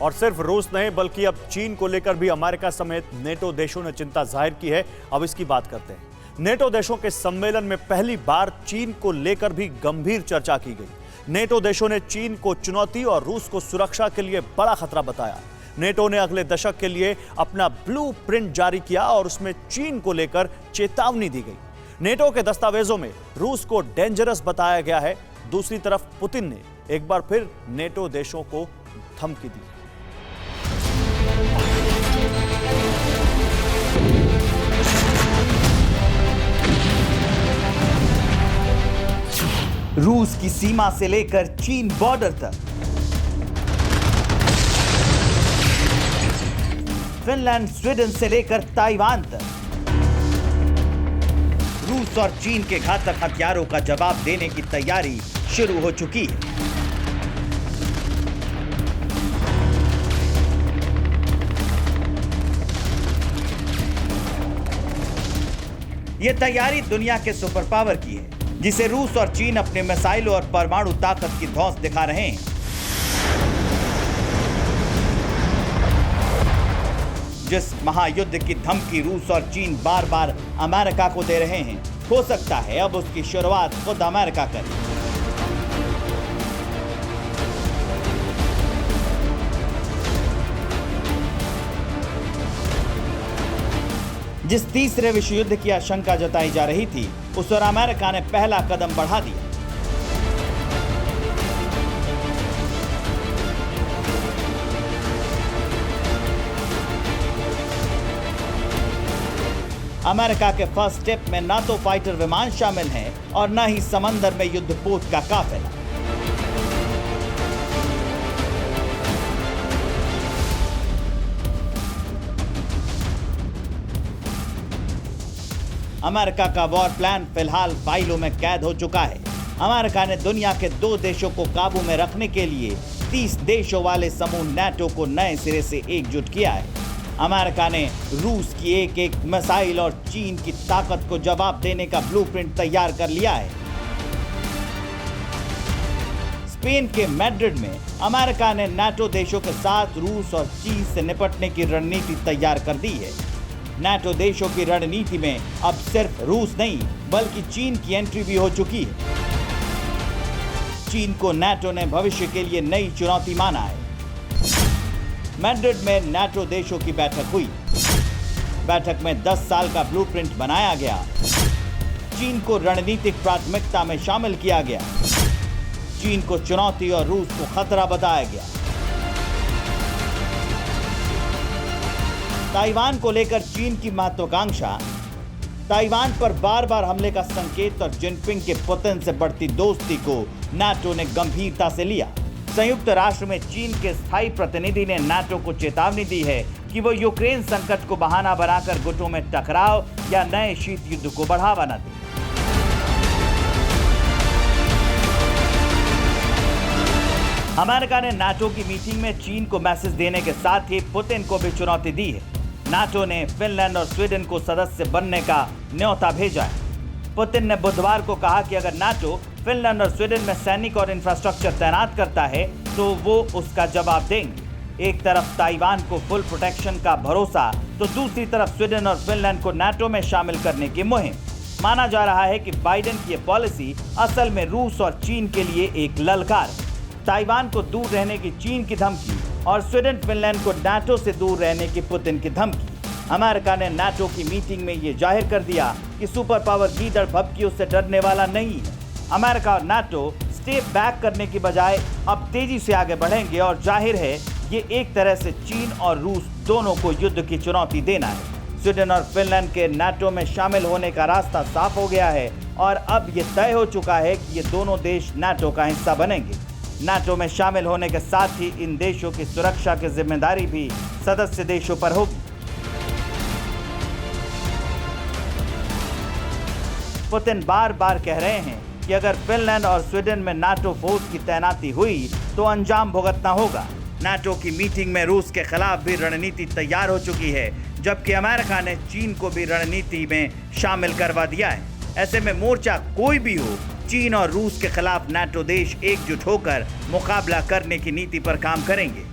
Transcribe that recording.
और सिर्फ रूस नहीं बल्कि अब चीन को लेकर भी अमेरिका समेत नेटो देशों ने चिंता जाहिर की है। अब इसकी बात करते हैं। नेटो देशों के सम्मेलन में पहली बार चीन को लेकर भी गंभीर चर्चा की गई। नेटो देशों ने चीन को चुनौती और रूस को सुरक्षा के लिए बड़ा खतरा बताया। नेटो ने अगले दशक के लिए अपना ब्लूप्रिंट जारी किया और उसमें चीन को लेकर चेतावनी दी गई। नेटो के दस्तावेजों में रूस को डेंजरस बताया गया है। दूसरी तरफ पुतिन ने एक बार फिर नेटो देशों को धमकी दी। रूस की सीमा से लेकर चीन बॉर्डर तक, फिनलैंड स्वीडन से लेकर ताइवान तक, रूस और चीन के घातक हथियारों का जवाब देने की तैयारी शुरू हो चुकी है। यह तैयारी दुनिया के सुपर पावर की है, जिसे रूस और चीन अपने मिसाइलों और परमाणु ताकत की धौंस दिखा रहे हैं। जिस महायुद्ध की धमकी रूस और चीन बार बार अमेरिका को दे रहे हैं, हो सकता है अब उसकी शुरुआत खुद अमेरिका करे। जिस तीसरे विश्व युद्ध की आशंका जताई जा रही थी, उस पर अमेरिका ने पहला कदम बढ़ा दिया। अमेरिका के फर्स्ट स्टेप में ना तो फाइटर विमान शामिल हैं और न ही समंदर में युद्धपोत का काफिला। अमेरिका का वॉर प्लान फिलहाल फाइलों में कैद हो चुका है। अमेरिका ने दुनिया के 2 देशों को काबू में रखने के लिए 30 देशों वाले समूह नेटो को नए सिरे से एकजुट किया है। अमेरिका ने रूस की एक मिसाइल और चीन की ताकत को जवाब देने का ब्लूप्रिंट तैयार कर लिया है। स्पेन के मैड्रिड में अमेरिका ने नेटो देशों के साथ रूस और चीन से निपटने की रणनीति तैयार कर दी है। नेटो देशों की रणनीति में अब सिर्फ रूस नहीं बल्कि चीन की एंट्री भी हो चुकी है। चीन को नेटो ने भविष्य के लिए नई चुनौती माना है। मैड्रिड में नेटो देशों की बैठक हुई। बैठक में 10 साल का ब्लूप्रिंट बनाया गया। चीन को रणनीतिक प्राथमिकता में शामिल किया गया। चीन को चुनौती और रूस को खतरा बताया गया। ताइवान को लेकर चीन की महत्वाकांक्षा, ताइवान पर बार बार हमले का संकेत और जिनपिंग के पुतिन से बढ़ती दोस्ती को नाटो ने गंभीरता से लिया। संयुक्त राष्ट्र में चीन के स्थायी प्रतिनिधि ने नाटो को चेतावनी दी है कि वो यूक्रेन संकट को बहाना बनाकर गुटों में टकराव या नए शीत युद्ध को बढ़ावा न दे। अमेरिका ने नाटो की मीटिंग में चीन को मैसेज देने के साथ ही पुतिन को भी चुनौती दी है। नाटो ने फिनलैंड और स्वीडन को सदस्य बनने का न्योता भेजा है। पुतिन ने बुधवार को कहा कि अगर नाटो फिनलैंड और स्वीडन में सैनिक और इंफ्रास्ट्रक्चर तैनात करता है तो वो उसका जवाब देंगे। एक तरफ ताइवान को फुल प्रोटेक्शन का भरोसा तो दूसरी तरफ स्वीडन और फिनलैंड को नाटो में शामिल करने की मुहिम। माना जा रहा है कि बाइडेन की यह पॉलिसी असल में रूस और चीन के लिए एक ललकार है। ताइवान को दूर रहने की चीन की धमकी और स्वीडन फिनलैंड को नाटो से दूर रहने की पुतिन की धमकी। अमेरिका ने नाटो की मीटिंग में ये जाहिर कर दिया कि सुपर पावर गीदड़ भभकियों से डरने वाला नहीं है। अमेरिका और नाटो स्टेप बैक करने की बजाय अब तेजी से आगे बढ़ेंगे और जाहिर है ये एक तरह से चीन और रूस दोनों को युद्ध की चुनौती देना है। स्वीडन और फिनलैंड के नाटो में शामिल होने का रास्ता साफ हो गया है और अब ये तय हो चुका है कि ये दोनों देश नाटो का हिस्सा बनेंगे। नाटो में शामिल होने के साथ ही इन देशों की सुरक्षा की जिम्मेदारी भी सदस्य देशों पर होगी। पुतिन बार बार कह रहे हैं कि अगर फिनलैंड और स्वीडन में नाटो फोर्स की तैनाती हुई तो अंजाम भुगतना होगा। नाटो की मीटिंग में रूस के खिलाफ भी रणनीति तैयार हो चुकी है, जबकि अमेरिका ने चीन को भी रणनीति में शामिल करवा दिया है। ऐसे में मोर्चा कोई भी हो, चीन और रूस के खिलाफ नाटो देश एकजुट होकर मुकाबला करने की नीति पर काम करेंगे।